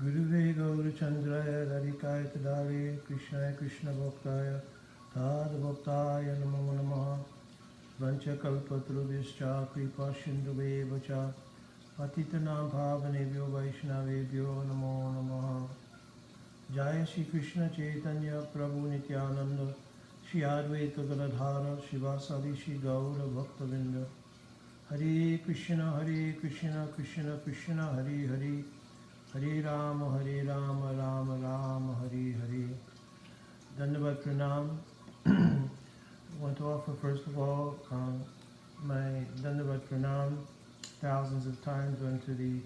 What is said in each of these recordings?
Guruve Gaurachandraya Radhikaya Tadale Krishnaya Krishna Bhaktaya Tad Bhaktaya Namo Namaha Vancha Kalpatrubhischa Kripa Sindhuvevacha Patitanam Bhavanebhyo Vaishnavebhyo Namo Namaha Jaya Shri Krishna Chaitanya Prabhu Nityananda Shri Advaita Gadadhara Shivasadi Shri Gaura Bhaktavinda Hare Krishna Krishna Krishna Hare Hare Hare Rama Rama Rama Hare Hare. Dandavat Pranam. I want to offer first of all my Dandavat Pranam thousands of times unto the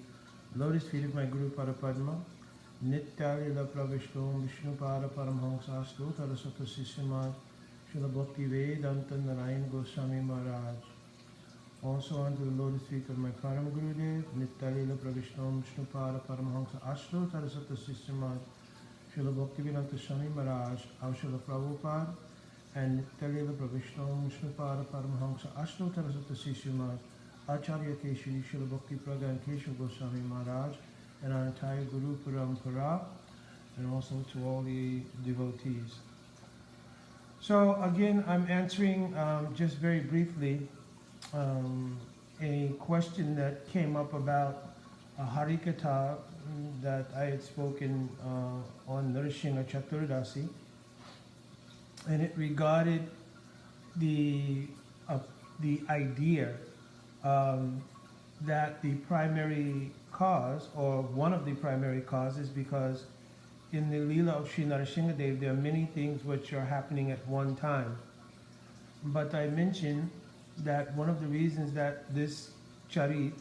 lotus feet of my Guru Parapadma. Nityali la Pravishtom Vishnu Pada Paramhamsa Stota Rasata Sisima Srila Bhakti Vedanta Narayan Goswami Maharaj. Also unto the lotus feet of my Param Gurudev, Nittalila Pravishnom Vishnupada Paramhamsa Ashto Tarasata Sistemad, Srila Bhaktivedanta Swami Maharaj, Srila Prabhupada, and Nittalila Pravishnom Vishnupada Paramhamsa Ashto Tarasata Sistemad, Acharya Keshri, Srila Bhakti Praga and Keshav Goswami Maharaj, and our entire Guru Parampara, and also to all the devotees. So again, I'm answering just very briefly a question that came up about a Harikatha that I had spoken on Narsingh Chaturdasi, and it regarded the idea that the primary cause, or one of the primary causes, because in the Leela of Sri Narsingh Dev there are many things which are happening at one time. But I mentioned that one of the reasons that this charit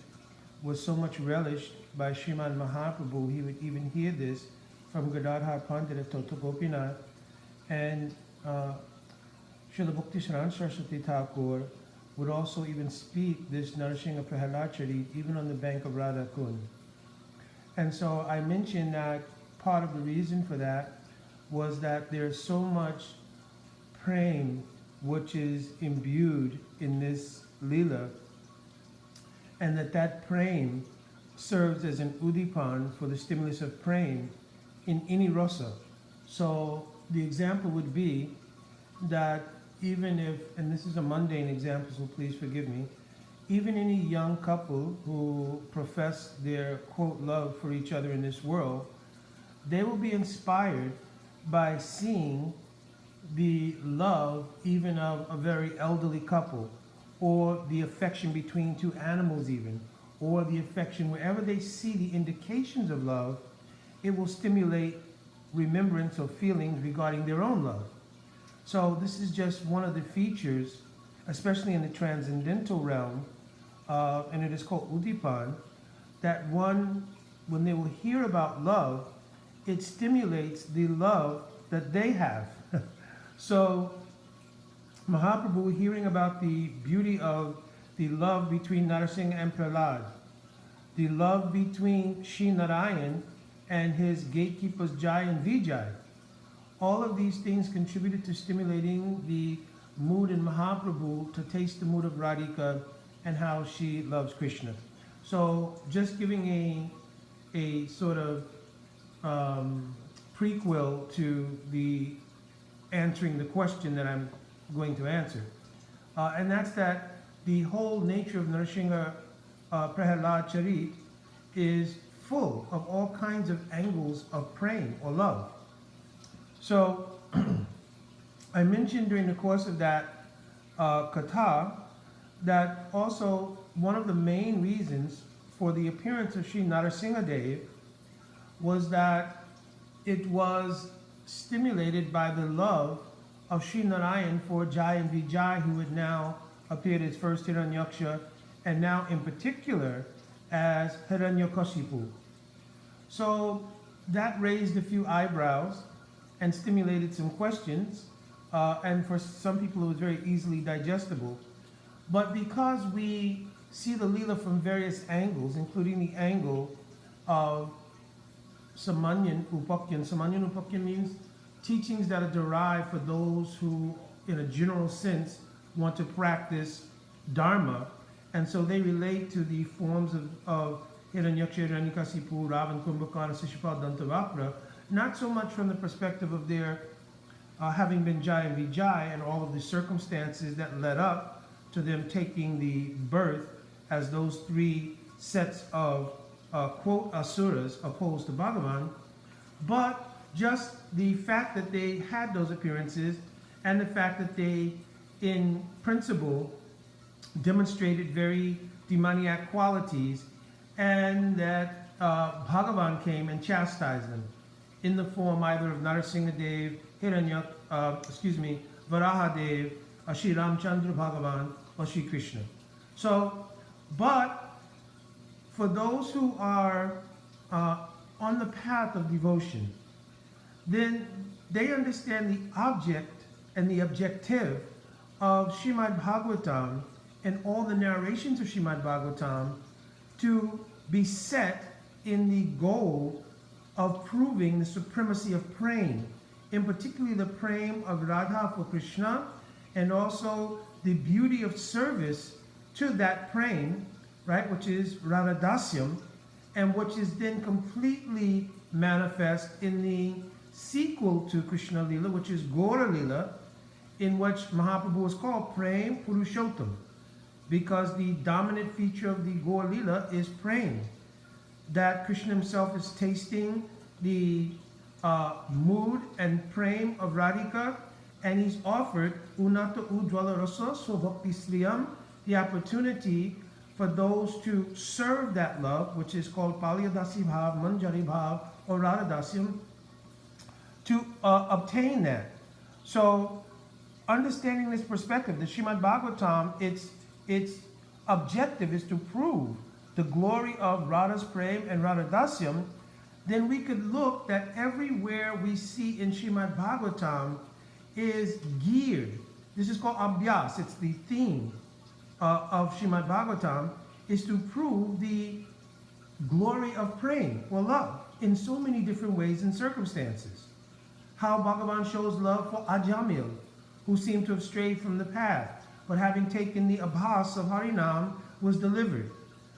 was so much relished by Sriman Mahaprabhu, he would even hear this from Gadadhar Pandit of Tota Gopinath, and Srila Bhakti Saran Saraswati Thakur would also even speak this Narsingh Prahlad charit even on the bank of Radha Kund. And so I mentioned that part of the reason for that was that there's so much praying which is imbued in this Leela, and that praying serves as an udipan for the stimulus of praying in any rasa. So the example would be that even if, and this is a mundane example, so please forgive me, even any young couple who profess their, quote, love for each other in this world, they will be inspired by seeing the love even of a very elderly couple, or the affection between two animals even, or the affection wherever they see the indications of love, it will stimulate remembrance of feelings regarding their own love. So this is just one of the features, especially in the transcendental realm, and it is called udipan, that one, when they will hear about love, it stimulates the love that they have. So Mahaprabhu, hearing about the beauty of the love between Narsingh and Prahlad, the love between Shri Narayan and his gatekeepers Jai and Vijay, all of these things contributed to stimulating the mood in Mahaprabhu to taste the mood of Radhika and how she loves Krishna. So just giving a sort of prequel to the answering the question that I'm going to answer. And that's that the whole nature of Narsingh Prahlad Charit is full of all kinds of angles of praying or love. So I mentioned during the course of that katha that also one of the main reasons for the appearance of Sri Narsingh Dev was that it was stimulated by the love of Sri Narayan for Jai and Vijay, who had now appeared as first Hiranyaksha, and now in particular as Hiranyakashipu. So that raised a few eyebrows and stimulated some questions, and for some people it was very easily digestible. But because we see the Leela from various angles, including the angle of Samanyan Upakyan. Samanyan Upakyan means teachings that are derived for those who, in a general sense, want to practice Dharma. And so they relate to the forms of Hiranyaksha, Hiranyakasipu, Ravan, Kumbhakara, Shishupal, Dantavakra, not so much from the perspective of their having been Jai and Vijay and all of the circumstances that led up to them taking the birth as those three sets of quote asuras opposed to Bhagavan, but just the fact that they had those appearances and the fact that they, in principle, demonstrated very demoniac qualities, and that Bhagavan came and chastised them in the form either of Narsingh Dev, Varaha Dev, Shri Ramchandra Bhagavan, or Shri Krishna. So, but for those who are on the path of devotion, then they understand the object and the objective of Srimad Bhagavatam and all the narrations of Srimad Bhagavatam to be set in the goal of proving the supremacy of praying, in particularly the praying of Radha for Krishna, and also the beauty of service to that praying, right, which is Radhadasyam, and which is then completely manifest in the sequel to Krishna Lila, which is Gaura Lila, in which Mahaprabhu is called Prem Purushottam, because the dominant feature of the Gaura Lila is praying, that Krishna himself is tasting the mood and prem of Radhika, and he's offered Unata Ujjwala Rasa Svabhakti Sriyam, the opportunity for those to serve that love, which is called Palyadasi Bhav, Manjari Bhav, or Radhadasyam, to obtain that. So, understanding this perspective, the Srimad Bhagavatam, its objective is to prove the glory of Radha's Prem and Radhadasyam. Then we could look that everywhere we see in Srimad Bhagavatam is geared. This is called Abhyas. It's the theme of Srimad Bhagavatam, is to prove the glory of praying or love in so many different ways and circumstances. How Bhagavan shows love for Ajamil, who seemed to have strayed from the path, but having taken the Abhas of Harinam, was delivered.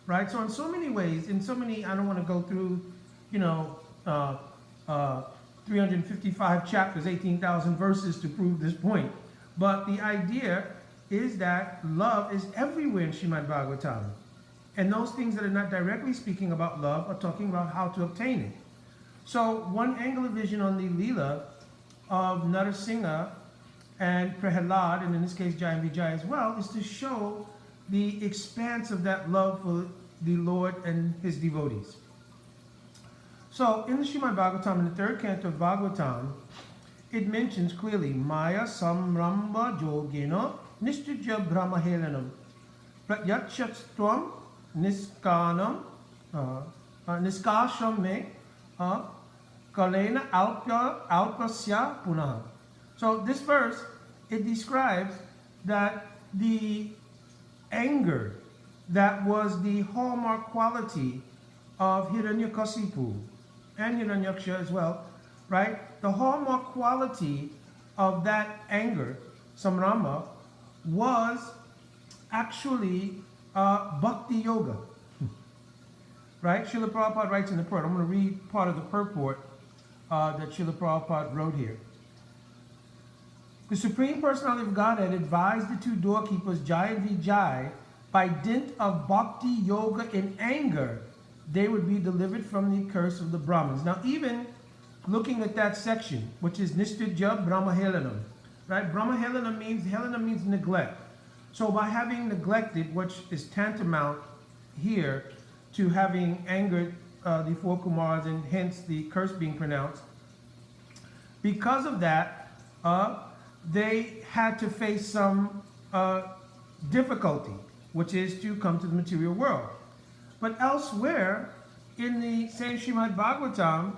Right? So in so many ways, in so many, I don't want to go through, 355 chapters, 18,000 verses to prove this point. But the idea is that love is everywhere in Srimad Bhagavatam. And those things that are not directly speaking about love are talking about how to obtain it. So one angle of vision on the Leela of Narsingh and Prahlad, and in this case Jai and Vijay as well, is to show the expanse of that love for the Lord and his devotees. So in the Srimad Bhagavatam, in the third canto of Bhagavatam, it mentions clearly Maya Samramba Jogena Nishtuja Brahmahelanam Pratyakshastvam Niskanam Niskasham Me Kalena Alpasya Punaha. So this verse, it describes that the anger that was the hallmark quality of Hiranyakasipu and Hiranyaksha as well, right? The hallmark quality of that anger, Samrama, was actually Bhakti Yoga, right? Srila Prabhupada writes in the purport. I'm going to read part of the purport that Srila Prabhupada wrote here. The Supreme Personality of Godhead advised the two doorkeepers, Jai and Vijay, by dint of Bhakti Yoga in anger, they would be delivered from the curse of the Brahmins. Now, even looking at that section, which is Nistudya Brahmahelanam, right? Brahmahelana means neglect. So by having neglected, which is tantamount here to having angered the four Kumars and hence the curse being pronounced, because of that, they had to face some difficulty, which is to come to the material world. But elsewhere, in the same Srimad Bhagavatam,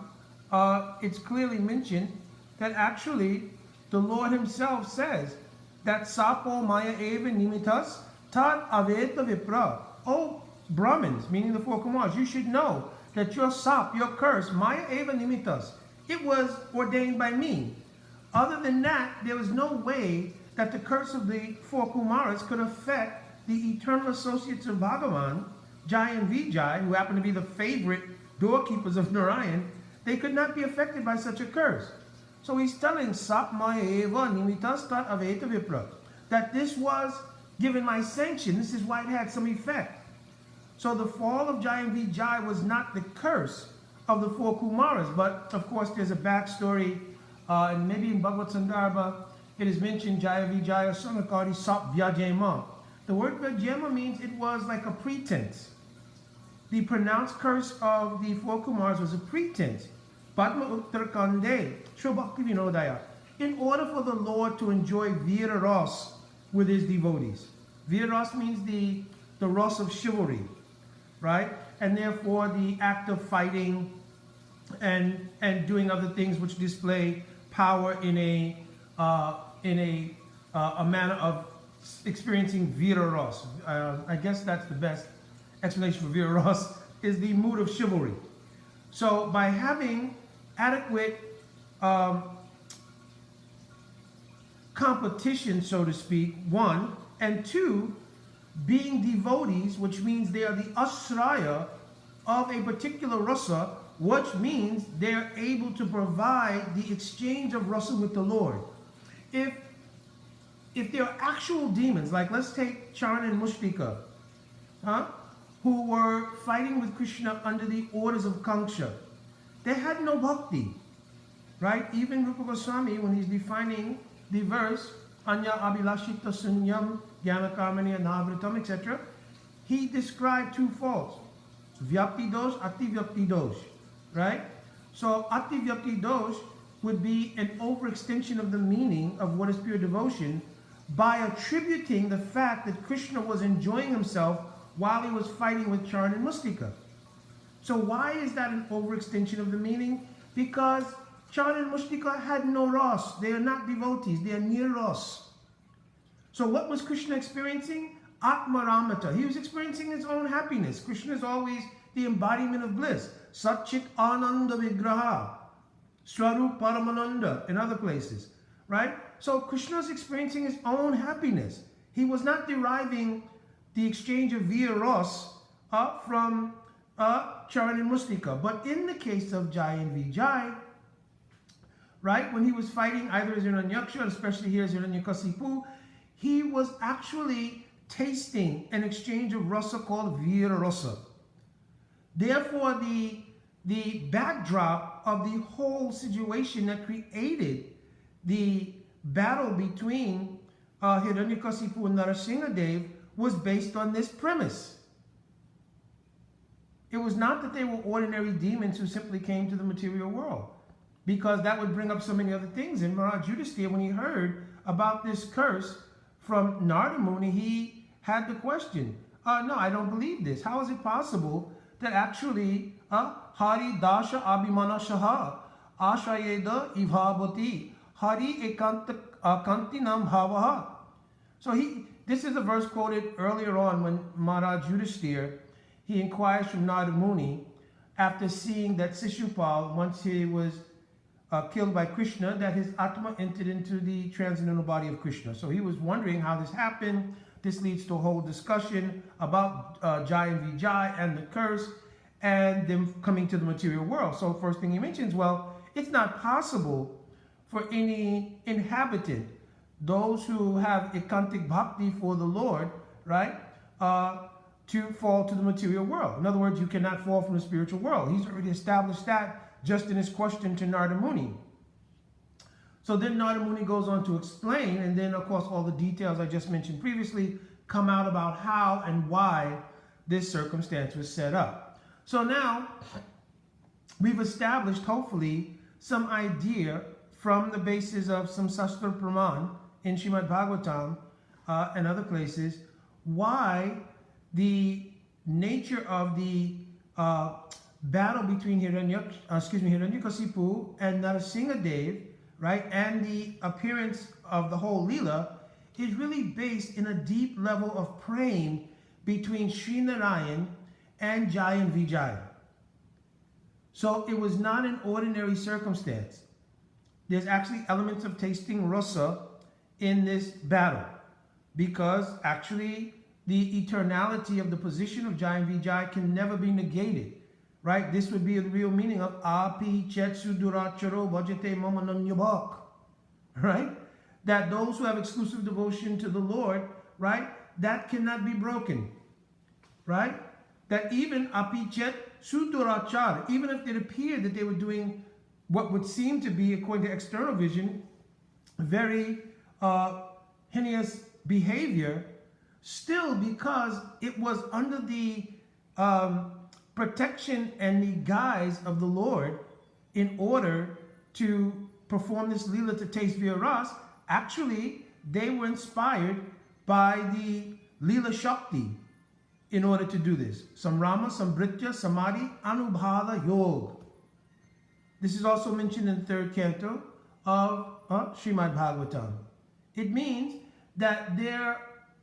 it's clearly mentioned that actually the Lord himself says that Sapo Maya Eva Nimitas Tad Aveta Vipra. Oh, Brahmins, meaning the four Kumars, you should know that your sap, your curse, Maya Eva Nimitas, it was ordained by me. Other than that, there was no way that the curse of the four Kumaras could affect the eternal associates of Bhagavan, Jai and Vijay, who happened to be the favorite doorkeepers of Narayan, they could not be affected by such a curse. So he's telling Sapmaeva Nimitastat Aveta Vipra that this was given my sanction. This is why it had some effect. So the fall of Jai and Vijay was not the curse of the four Kumaras, but of course there's a backstory, and maybe in Bhagavad Sandarbha it is mentioned Jaya Vijaya Sanakari Sap Vyajema. The word Vyajema means it was like a pretense. The pronounced curse of the four Kumars was a pretense. Padma Uttarakande, Shobhakti Vinodaya. In order for the Lord to enjoy Veera Ras with his devotees. Veera Ras means the Ras of chivalry, right? And therefore the act of fighting and doing other things which display power in a manner of experiencing Veera Ras. I guess that's the best explanation for Veera Ras, is the mood of chivalry. So by having adequate competition, so to speak, one, and two, being devotees, which means they are the ashraya of a particular rasa, which means they're able to provide the exchange of rasa with the Lord. If there are actual demons, like let's take Charan and Mushtika, who were fighting with Krishna under the orders of Kanksha, they had no bhakti, right? Even Rupa Goswami, when he's defining the verse, Anya Abhilashita Sunyam Gyanakamaniya Navritam, etc., he described two faults, Vyapti dosh, Ati Vyapti dosh, right? So Ati Vyapti dosh would be an overextension of the meaning of what is pure devotion by attributing the fact that Krishna was enjoying himself while he was fighting with Charan and Mustika. So why is that an overextension of the meaning? Because Charan and Mustika had no ras. They are not devotees. They are near ras. So what was Krishna experiencing? Atmaramata. He was experiencing his own happiness. Krishna is always the embodiment of bliss. Satchit Ananda Vigraha. Swarup Paramananda in other places. Right? So Krishna is experiencing his own happiness. He was not deriving the exchange of Veera Ras from Charan and Mustika. But in the case of Jai and Vijay, right, when he was fighting either as Hiranyaksha, especially here as Hiranyakasipu, he was actually tasting an exchange of rasa called Veera Rasa. Therefore, the backdrop of the whole situation that created the battle between Hiranyakasipu and Narsingh Dev was based on this premise. It was not that they were ordinary demons who simply came to the material world, because that would bring up so many other things. And Maharaj Yudhisthira, when he heard about this curse from Narada Muni, he had the question, no, I don't believe this. How is it possible that actually Hari Dasha Abhimana Shaha Ashayeda Ivhabati Hari Ekantinam Bhavaha. So this is a verse quoted earlier on when Maharaj Yudhisthira, he inquires from Narada Muni after seeing that Sishupal, once he was killed by Krishna, that his Atma entered into the transcendental body of Krishna. So he was wondering how this happened. This leads to a whole discussion about Jai and Vijay and the curse and them coming to the material world. So first thing he mentions, well, it's not possible for any inhabitant, those who have ekantic bhakti for the Lord, right, to fall to the material world. In other words, you cannot fall from the spiritual world. He's already established that just in his question to Narada Muni. So then Narada Muni goes on to explain, and then of course all the details I just mentioned previously come out about how and why this circumstance was set up. So now we've established, hopefully, some idea from the basis of some Sastra Praman in Srimad Bhagavatam and other places, why the nature of the battle between Hiranyakasipu and Narsingh Dev, right, and the appearance of the whole Leela is really based in a deep level of praying between Sri Narayan and Jai and Vijay. So it was not an ordinary circumstance. There's actually elements of tasting rasa in this battle, because actually the eternality of the position of Jai and Vijay can never be negated. Right? This would be the real meaning of Api Chetsu Duracharo Bhajate Mamananyabhak. Right? That those who have exclusive devotion to the Lord, right, that cannot be broken. Right? That even Api Chet Sudurachar, even if it appeared that they were doing what would seem to be, according to external vision, very heinous behavior, still because it was under the protection and the guise of the Lord in order to perform this Leela to taste via Ras, actually they were inspired by the Leela Shakti in order to do this. Samrama, Sambritya, Samadhi, Anubhala, Yog. This is also mentioned in the third canto of Srimad Bhagavatam. It means that their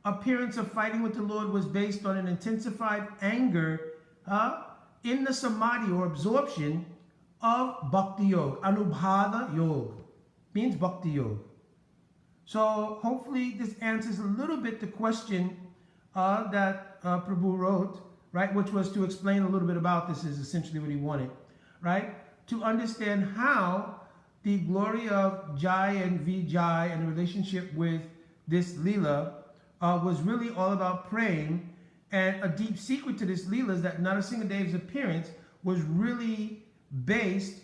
appearance of fighting with the Lord was based on an intensified anger in the samadhi or absorption of Bhakti Yoga. Anubhada Yoga means Bhakti Yoga. So hopefully this answers a little bit the question that Prabhu wrote, right, which was to explain a little bit about this is essentially what he wanted, right? To understand how the glory of Jai and Vijay and the relationship with this Leela was really all about praying. And a deep secret to this Leela is that Narsingh Dev's appearance was really based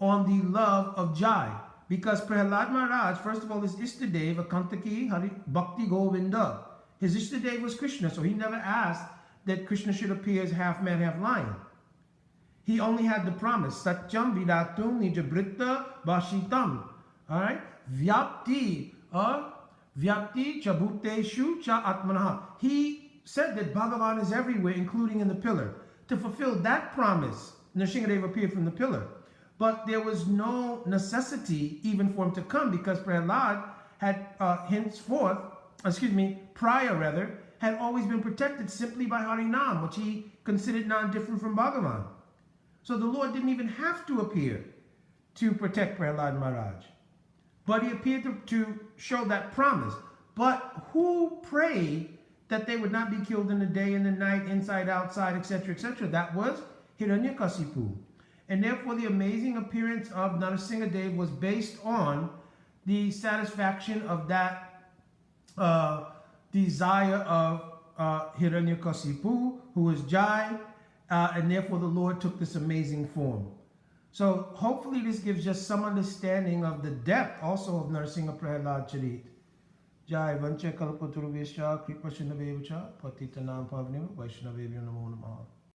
on the love of Jai. Because Prahlad Maharaj, first of all, his Ishtadev, Akantaki Hari Bhakti Govinda. His Ishtadev was Krishna, so he never asked that Krishna should appear as half man, half lion. He only had the promise, Satyam Vidatum Nijabritta Bashitam. Alright? Vyapti, Vyapti Chabuteshu Cha Atmanaha. He said that Bhagavan is everywhere, including in the pillar. To fulfill that promise, Narsingh appeared from the pillar. But there was no necessity even for him to come because Prahlad had prior, had always been protected simply by Harinam, which he considered non-different from Bhagavan. So the Lord didn't even have to appear to protect Prahlad Maharaj. But he appeared to show that promise. But who prayed that they would not be killed in the day and the night, inside, outside, etc., etc.? That was Hiranyakasipu. And therefore the amazing appearance of Narsingh Dev was based on the satisfaction of that desire of Hiranyakasipu, who was Jai, and therefore the Lord took this amazing form. So hopefully this gives just some understanding of the depth also of Narsingh Prahlad Charit. Jai Vancha Kalpaturvesha Kripa Shinnavevacha Patitanam Pavnim Vaishnavevya Namo Namaha.